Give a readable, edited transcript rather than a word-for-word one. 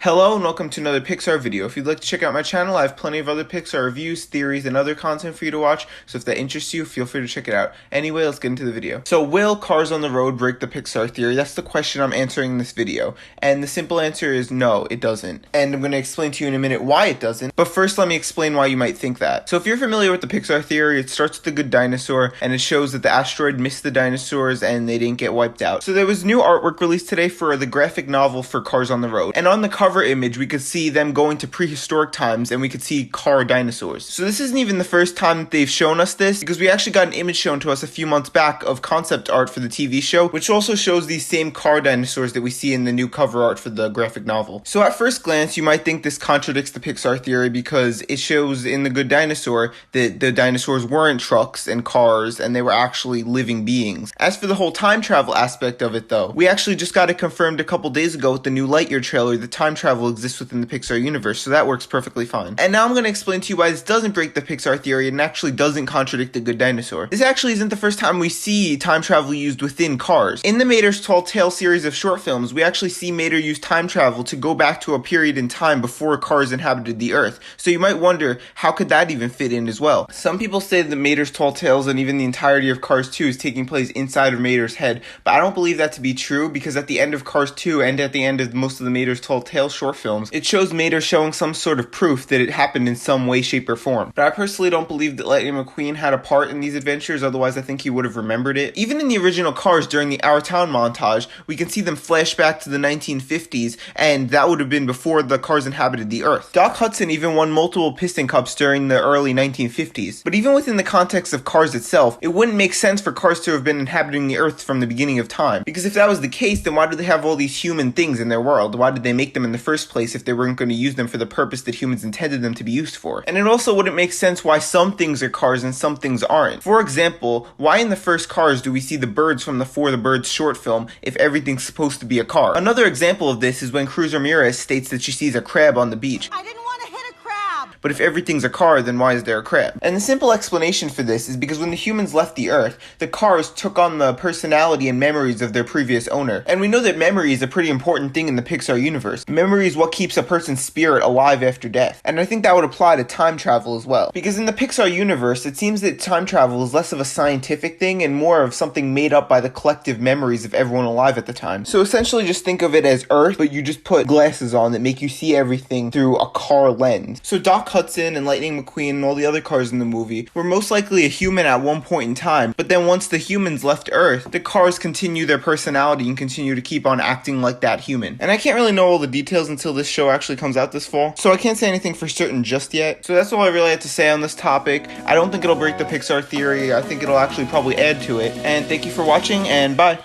Hello and welcome to another Pixar video. If you'd like to check out my channel, I have plenty of other Pixar reviews, theories, and other content for you to watch, so if that interests you, feel free to check it out. Anyway, let's get into the video. So, will cars on the road break the Pixar theory? That's the question I'm answering in this video. And the simple answer is no, it doesn't. And I'm going to explain to you in a minute why it doesn't, but first let me explain why you might think that. So if you're familiar with the Pixar theory, it starts with the Good Dinosaur, and it shows that the asteroid missed the dinosaurs and they didn't get wiped out. So there was new artwork released today for the graphic novel for Cars on the Road. And on the cover image, we could see them going to prehistoric times and we could see car dinosaurs. So this isn't even the first time that they've shown us this, because we actually got an image shown to us a few months back of concept art for the TV show, which also shows these same car dinosaurs that we see in the new cover art for the graphic novel. So at first glance, you might think this contradicts the Pixar theory because it shows in the Good Dinosaur that the dinosaurs weren't trucks and cars and they were actually living beings. As for the whole time travel aspect of it though, we actually just got it confirmed a couple days ago with the new Lightyear trailer that time travel exists within the Pixar universe, so that works perfectly fine. And now I'm going to explain to you why this doesn't break the Pixar theory and actually doesn't contradict the Good Dinosaur. This actually isn't the first time we see time travel used within Cars. In the Mater's Tall Tale series of short films, we actually see Mater use time travel to go back to a period in time before cars inhabited the Earth. So you might wonder, how could that even fit in as well? Some people say that Mater's Tall Tales and even the entirety of Cars 2 is taking place inside of Mater's head, but I don't believe that to be true because at the end of Cars 2 and at the end of most of the Mater's Tall Tale short films, it shows Mater showing some sort of proof that it happened in some way, shape, or form. But I personally don't believe that Lightning McQueen had a part in these adventures, otherwise I think he would have remembered it. Even in the original Cars during the Our Town montage, we can see them flash back to the 1950s, and that would have been before the cars inhabited the Earth. Doc Hudson even won multiple piston cups during the early 1950s. But even within the context of Cars itself, it wouldn't make sense for cars to have been inhabiting the Earth from the beginning of time. Because if that was the case, then why do they have all these human things in their world? Why did they make them in the first place if they weren't going to use them for the purpose that humans intended them to be used for? And it also wouldn't make sense why some things are cars and some things aren't. For example, why in the first Cars do we see the birds from the For the Birds short film if everything's supposed to be a car? Another example of this is when Cruz Ramirez states that she sees a crab on the beach. I didn't want to hit a crab! But if everything's a car, then why is there a crab? And the simple explanation for this is because when the humans left the Earth, the cars took on the personality and memories of their previous owner. And we know that memory is a pretty important thing in the Pixar universe. Memory is what keeps a person's spirit alive after death. And I think that would apply to time travel as well. Because in the Pixar universe, it seems that time travel is less of a scientific thing and more of something made up by the collective memories of everyone alive at the time. So essentially just think of it as Earth, but you just put glasses on that make you see everything through a car lens. So Doc Hudson and Lightning McQueen and all the other cars in the movie were most likely a human at one point in time, but then once the humans left Earth, the cars continue their personality and continue to keep on acting like that human. And I can't really know all the details until this show actually comes out this fall, so I can't say anything for certain just yet. So that's all I really have to say on this topic. I don't think it'll break the Pixar theory. I think it'll actually probably add to it. And thank you for watching, and bye!